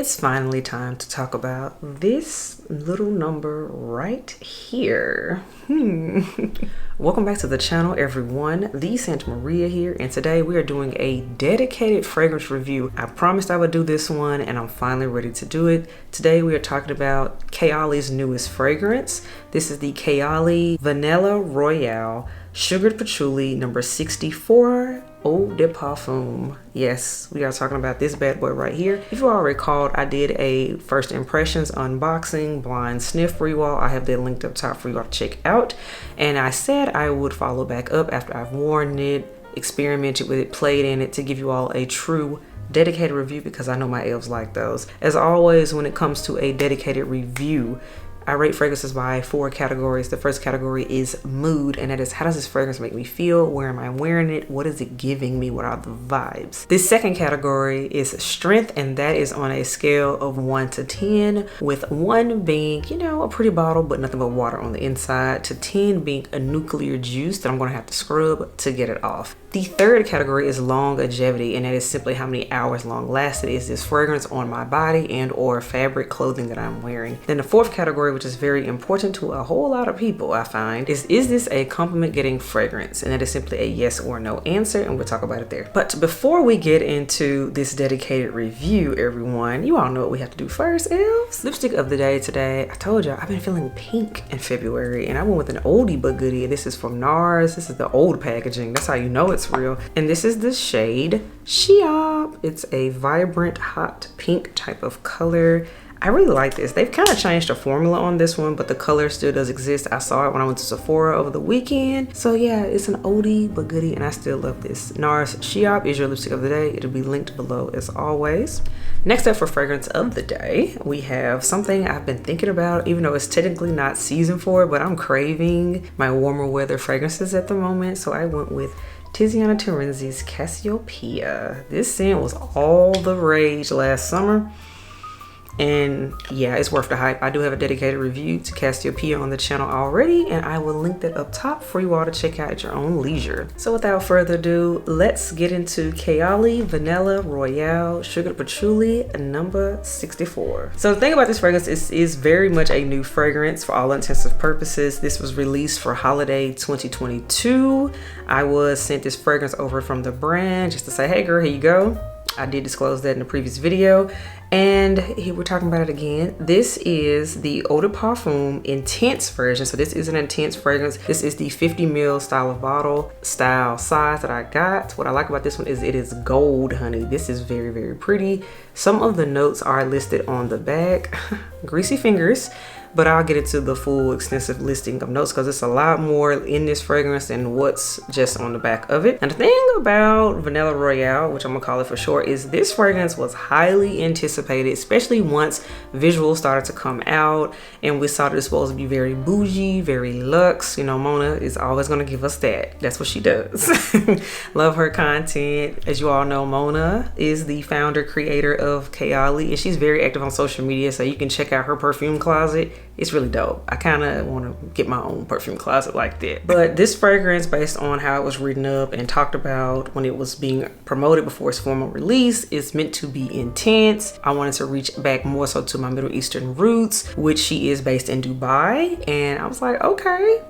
It's finally time to talk about this little number right here. Welcome back to the channel, everyone. The Santa Maria here, and today we are doing a dedicated fragrance review. I promised I would do this one, and I'm finally ready to do it. Today we are talking about Kayali's newest fragrance. This is the Kayali Vanilla Royale Sugared Patchouli number 64 Eau de Parfum. Yes, we are talking about this bad boy right here. If you all recalled, I did a first impressions unboxing blind sniff for you all. I have that linked up top for you all to check out. And I said I would follow back up after I've worn it, experimented with it, played in it to give you all a true dedicated review because I know my elves like those. As always, when it comes to a dedicated review, I rate fragrances by 4 categories. The first category is mood, and that is how does this fragrance make me feel? Where am I wearing it? What is it giving me? What are the vibes? This second category is strength, and that is on a scale of 1 to 10, with 1 being, you know, a pretty bottle but nothing but water on the inside, to 10 being a nuclear juice that I'm going to have to scrub to get it off. The third category is longevity, and that is simply how many hours long lasting is this fragrance on my body and or fabric clothing that I'm wearing. Then the fourth category, which is very important to a whole lot of people, I find, is this a compliment getting fragrance? And that is simply a yes or no answer, and we'll talk about it there. But before we get into this dedicated review, everyone, you all know what we have to do first, elves. Lipstick of the day today. I told y'all I've been feeling pink in February, and I went with an oldie but goodie. This is from NARS. This is the old packaging. That's how you know it's real. And this is the shade Sheop. It's a vibrant hot pink type of color. I really like this. They've kind of changed the formula on this one, but the color still does exist. I saw it when I went to Sephora over the weekend. So yeah, it's an oldie but goodie, and I still love this. NARS Sheop is your lipstick of the day. It'll be linked below as always. Next up for fragrance of the day, we have something I've been thinking about, even though it's technically not season for it, but I'm craving my warmer weather fragrances at the moment. So I went with Tiziana Terenzi's Cassiopeia. This scent was all the rage last summer, and yeah, it's worth the hype. I do have a dedicated review to Cassiopeia on the channel already, and I will link that up top for you all to check out at your own leisure. So without further ado, let's get into Kayali Vanilla Royale Sugared Patchouli number 64. So the thing about this fragrance is very much a new fragrance for all intents and purposes. This was released for holiday 2022. I was sent this fragrance over from the brand just to say, hey girl, here you go. I did disclose that in the previous video, and here we're talking about it again. This is the Eau de Parfum Intense version. So this is an intense fragrance. This is the 50 ml style of bottle, style size that I got. What I like about this one is it is gold, honey. This is very, very pretty. Some of the notes are listed on the back. Greasy fingers. But I'll get into the full extensive listing of notes because it's a lot more in this fragrance than what's just on the back of it. And the thing about Vanilla Royale, which I'm gonna call it for short, is this fragrance was highly anticipated, especially once visuals started to come out and we saw that it's supposed to be very bougie, very luxe. You know, Mona is always gonna give us that. That's what she does. Love her content. As you all know, Mona is the founder, creator of Kayali, and she's very active on social media, so you can check out her perfume closet. It's really dope. I kind of want to get my own perfume closet like that. But this fragrance, based on how it was written up and talked about when it was being promoted before its formal release, is meant to be intense. I wanted to reach back more so to my Middle Eastern roots, which she is based in Dubai. And I was like, okay,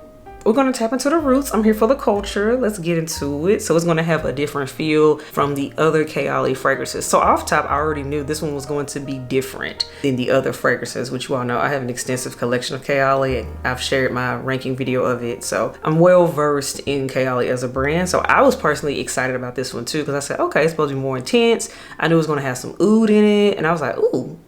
we're gonna tap into the roots. I'm here for the culture. Let's get into it. So it's gonna have a different feel from the other Kayali fragrances. So off top, I already knew this one was going to be different than the other fragrances, which you all know I have an extensive collection of Kayali, and I've shared my ranking video of it. So I'm well versed in Kayali as a brand. So I was personally excited about this one too, because I said, okay, it's supposed to be more intense. I knew it was gonna have some oud in it, and I was like, ooh,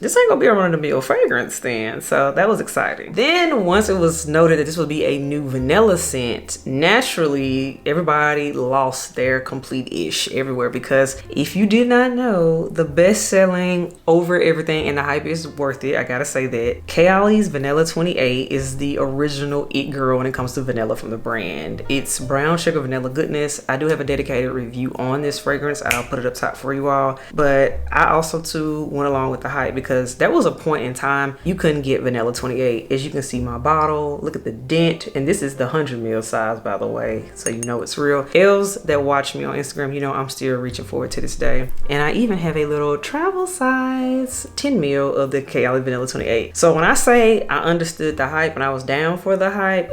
this ain't gonna be a run-of-the-mill fragrance then. So that was exciting. Then once it was noted that this would be a new vanilla scent, naturally everybody lost their complete ish everywhere, because if you did not know, the best-selling over everything, and the hype is worth it, I gotta say that, Kayali's Vanilla 28 is the original it girl when it comes to vanilla from the brand. It's brown sugar vanilla goodness. I do have a dedicated review on this fragrance. I'll put it up top for you all, but I also too went along with the hype because because there was a point in time you couldn't get vanilla 28. As you can see my bottle, look at the dent, and this is the 100 ml size, by the way, so you know it's real. Elves that watch me on Instagram, you know I'm still reaching for it to this day. And I even have a little travel size 10 ml of the Kayali vanilla 28. So when I say I understood the hype and I was down for the hype,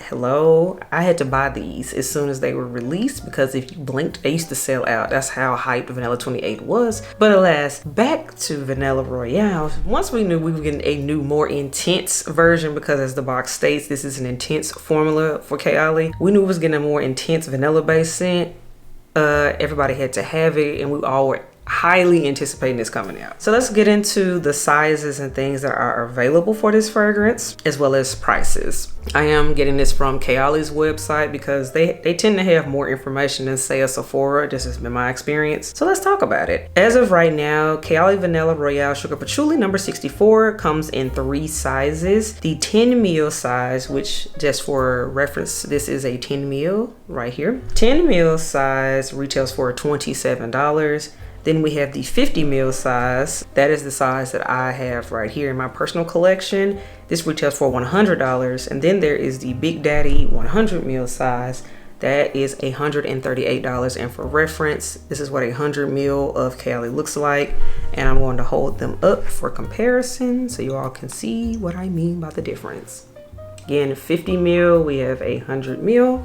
hello, I had to buy these as soon as they were released, because if you blinked, they used to sell out. That's how hyped vanilla 28 was. But alas, back to vanilla Royale. Once we knew we were getting a new, more intense version, because as the box states, this is an intense formula for Kayali. We knew we was getting a more intense vanilla based scent. Everybody had to have it, and we all were highly anticipating this coming out. So let's get into the sizes and things that are available for this fragrance, as well as prices. I am getting this from Kayali's website because they tend to have more information than, say, a Sephora. This has been my experience. So let's talk about it. As of right now, Kayali Vanilla Royale Sugar Patchouli number 64 comes in 3 sizes. The 10 ml size, which just for reference, this is a 10 ml right here. 10 ml size retails for $27. Then we have the 50 ml size. That is the size that I have right here in my personal collection. This retails for $100. And then there is the Big Daddy 100 ml size. That is $138. And for reference, this is what 100 ml of Kayali looks like. And I'm going to hold them up for comparison so you all can see what I mean by the difference. Again, 50 ml, we have 100 ml.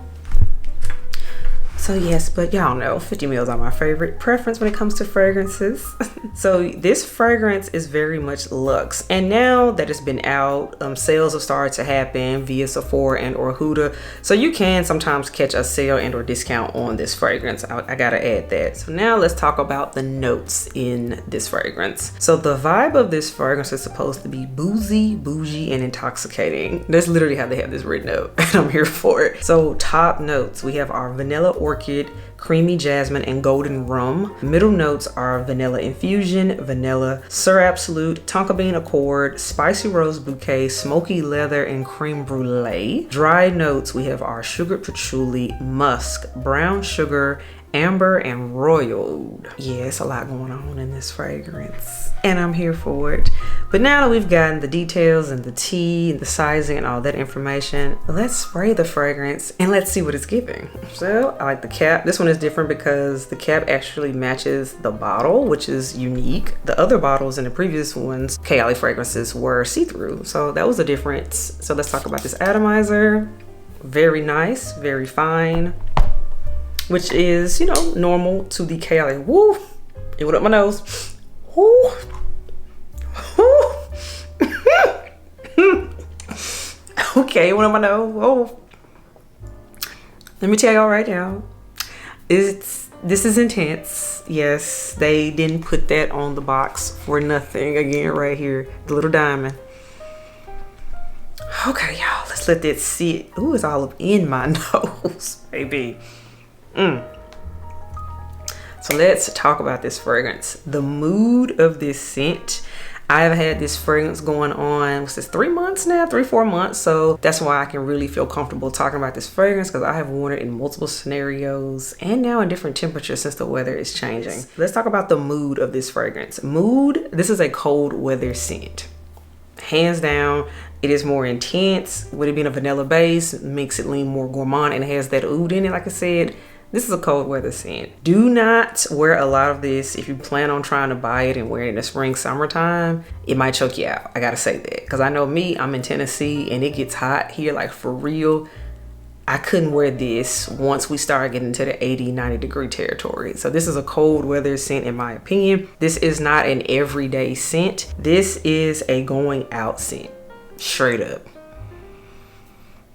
So yes, but y'all know 50 mls are my favorite preference when it comes to fragrances. So this fragrance is very much luxe. And now that it's been out, sales have started to happen via Sephora and or Huda. So you can sometimes catch a sale and or discount on this fragrance. I gotta add that. So now let's talk about the notes in this fragrance. So the vibe of this fragrance is supposed to be boozy, bougie, and intoxicating. That's literally how they have this written up, and I'm here for it. So top notes, we have our vanilla orchid, creamy jasmine, and golden rum. Middle notes are vanilla infusion, vanilla, Sir Absolute, tonka bean accord, spicy rose bouquet, smoky leather, and creme brulee. Dry notes, we have our sugar patchouli, musk, brown sugar, amber, and royal. Yeah, it's a lot going on in this fragrance, and I'm here for it. But now that we've gotten the details and the tea and the sizing and all that information, let's spray the fragrance and let's see what it's giving. So I like the cap. This one is different because the cap actually matches the bottle, which is unique. The other bottles in the previous ones, Kayali fragrances, were see-through, so that was a difference. So let's talk about this atomizer. Very nice, very fine, which is, you know, normal to the Kayali. Woo! It went up my nose. Woo! Woo! Okay, it went up my nose. Whoa. Let me tell y'all right now, this is intense. Yes, they didn't put that on the box for nothing. Again, right here, the little diamond. Okay, y'all, let's let that sit. Ooh, it's all up in my nose, baby. So let's talk about this fragrance. The mood of this scent. I've had this fragrance going on, what's this, 3 months now, 3-4 months. So that's why I can really feel comfortable talking about this fragrance, because I have worn it in multiple scenarios and now in different temperatures since the weather is changing. Let's talk about the mood of this fragrance. Mood, this is a cold weather scent. Hands down, it is more intense. With it being a vanilla base, makes it lean more gourmand, and it has that oud in it, like I said. This is a cold weather scent. Do not wear a lot of this if you plan on trying to buy it and wear it in the spring, summertime. It might choke you out. I gotta say that, because I know me, I'm in Tennessee and it gets hot here, like for real. I couldn't wear this once we started getting into the 80-90 degree territory. So this is a cold weather scent in my opinion. This is not an everyday scent. This is a going out scent, straight up.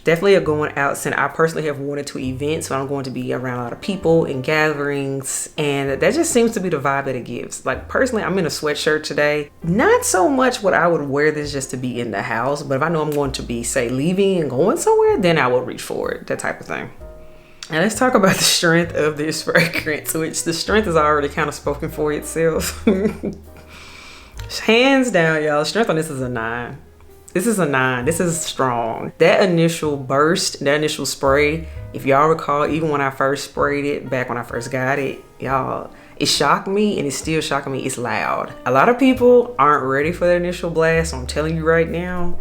Definitely a going out scent. I personally have worn it to events when I'm going to be around a lot of people and gatherings, and that just seems to be the vibe that it gives. Like personally, I'm in a sweatshirt today. Not so much what I would wear this just to be in the house, but if I know I'm going to be, say, leaving and going somewhere, then I will reach for it, that type of thing. Now let's talk about the strength of this fragrance, which the strength is already kind of spoken for itself. Hands down, y'all, the strength on this is a 9. This is a 9. This is strong. That initial burst, that initial spray, if y'all recall, even when I first sprayed it, back when I first got it, y'all, It shocked me, and it's still shocking me. It's loud. A lot of people aren't ready for the initial blast, so I'm telling you right now,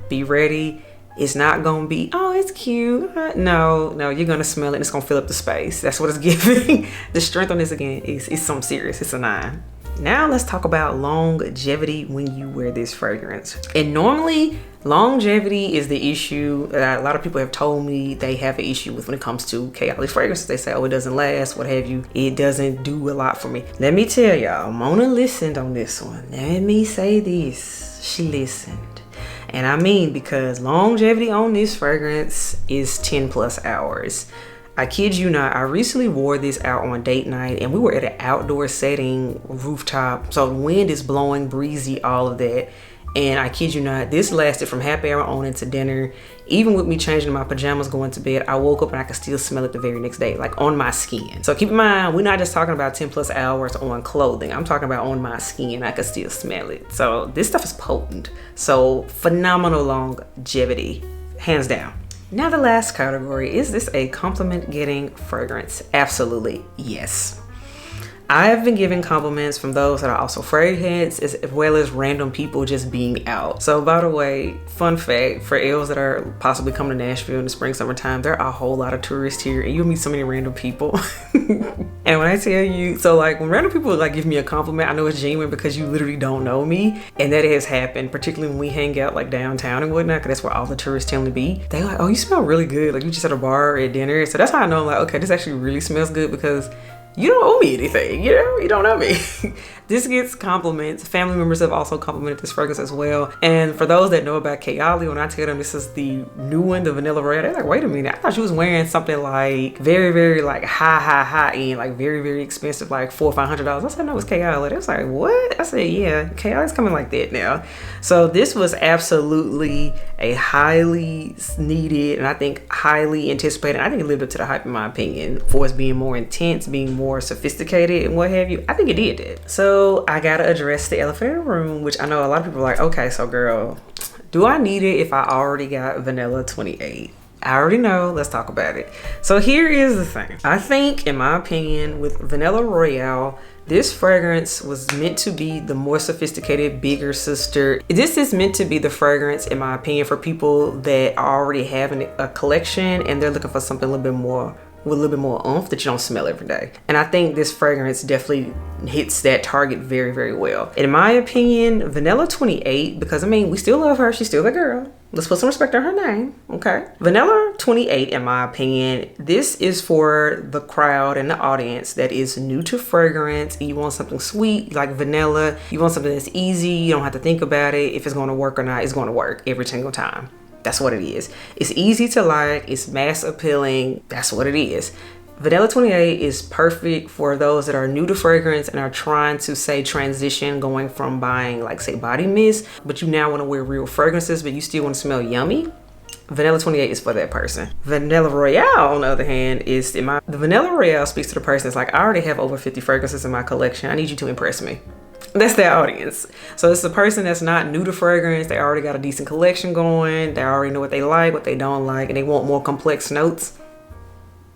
be ready. It's not gonna be, oh, it's cute. No, you're gonna smell it and it's gonna fill up the space. That's what it's giving. The strength on this, again, is something serious. It's a 9. Now let's talk about longevity when you wear this fragrance. And normally, longevity is the issue that a lot of people have told me they have an issue with when it comes to Kayali fragrances. They say, oh, it doesn't last, what have you. It doesn't do a lot for me. Let me tell y'all, Mona listened on this one. Let me say this, she listened. And I mean, because longevity on this fragrance is 10 plus hours. I kid you not, I recently wore this out on date night, and we were at an outdoor setting, rooftop. So the wind is blowing, breezy, all of that. And I kid you not, this lasted from happy hour on into dinner. Even with me changing my pajamas, going to bed, I woke up and I could still smell it the very next day, like on my skin. So keep in mind, we're not just talking about 10 plus hours on clothing. I'm talking about on my skin, I could still smell it. So this stuff is potent. So phenomenal longevity, hands down. Now the last category, is this a compliment getting fragrance? Absolutely yes. I have been giving compliments from those that are also frag heads, as well as random people just being out. So by the way, fun fact, for elves that are possibly coming to Nashville in the spring, summertime, there are a whole lot of tourists here, and you'll meet so many random people. And when I tell you, so like when random people like give me a compliment, I know it's genuine because you literally don't know me. And that has happened, particularly when we hang out like downtown and whatnot, because that's where all the tourists tend to be. They're like, oh, you smell really good. Like you just at a bar or at dinner. So that's how I know, I'm like, okay, this actually really smells good, because you don't owe me anything, you know? You don't owe me. This gets compliments. Family members have also complimented this fragrance as well. And for those that know about Kayali, when I tell them this is the new one, the Vanilla Royale, they're like, wait a minute, I thought you was wearing something like very, very like high end, like very, very expensive, like $400 or $500. I said, no, it's Kayali. They was like, what? I said, yeah, Kayali's coming like that now. So this was absolutely a highly needed, and I think highly anticipated. I think it lived up to the hype in my opinion, for us being more intense, being more sophisticated and what have you. I think it did that. So I gotta address the elephant in the room, which I know a lot of people are like, okay, so girl, do I need it if I already got Vanilla 28? I already know, let's talk about it. So here is the thing. I think, in my opinion, with Vanilla Royale, this fragrance was meant to be the more sophisticated, bigger sister. This is meant to be the fragrance, in my opinion, for people that already have a collection and they're looking for something a little bit more, with a little bit more oomph that you don't smell every day. And I think this fragrance definitely hits that target very, very well. In my opinion, Vanilla 28, because I mean, we still love her, she's still the girl. Let's put some respect on her name, okay? Vanilla 28, in my opinion, this is for the crowd and the audience that is new to fragrance. You want something sweet, like vanilla. You want something that's easy. You don't have to think about it. If it's gonna work or not, it's gonna work every single time. That's what it is. It's easy to like, it's mass appealing. That's what it is. Vanilla 28 is perfect for those that are new to fragrance and are trying to, say, transition, going from buying like, say, body mist, but you now want to wear real fragrances, but you still want to smell yummy. Vanilla 28 is for that person. Vanilla Royale, on the other hand, is the Vanilla Royale speaks to the person that's like, I already have over 50 fragrances in my collection. I need you to impress me. That's their audience. So it's the person that's not new to fragrance. They already got a decent collection going. They already know what they like, what they don't like, and they want more complex notes.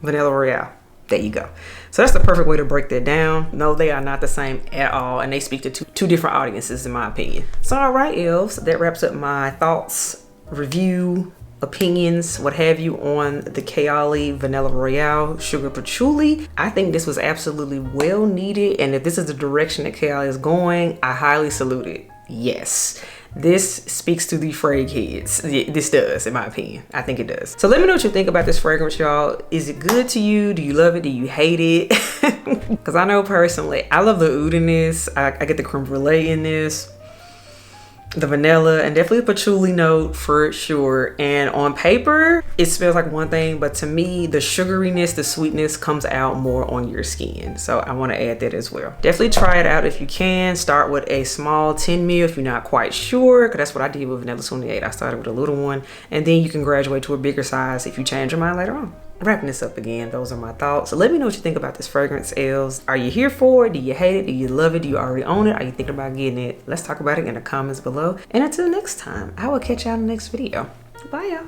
Vanilla Royale. There you go. So that's the perfect way to break that down. No, they are not the same at all, and they speak to two different audiences, in my opinion. So all right, elves, that wraps up my thoughts, review, opinions, what have you, on the Kayali Vanilla Royale Sugar Patchouli. I think this was absolutely well needed, and if this is the direction that Kayali is going, I highly salute it. Yes. This speaks to the frag heads. This does, in my opinion. I think it does. So let me know what you think about this fragrance, y'all. Is it good to you? Do you love it? Do you hate it? Because I know personally, I love the oud in this. I get the creme brulee in this, the vanilla, and definitely a patchouli note for sure. And on paper, it smells like one thing, but to me, the sugariness, the sweetness comes out more on your skin. So I want to add that as well. Definitely try it out if you can. Start with a small 10 ml if you're not quite sure, because that's what I did with Vanilla 28. I started with a little one, and then you can graduate to a bigger size if you change your mind later on. Wrapping this up again, those are my thoughts. So let me know what you think about this fragrance, elves. Are you here for it? Do you hate it? Do you love it? Do you already own it? Are you thinking about getting it? Let's talk about it in the comments below. And until next time, I will catch y'all in the next video. Bye, y'all.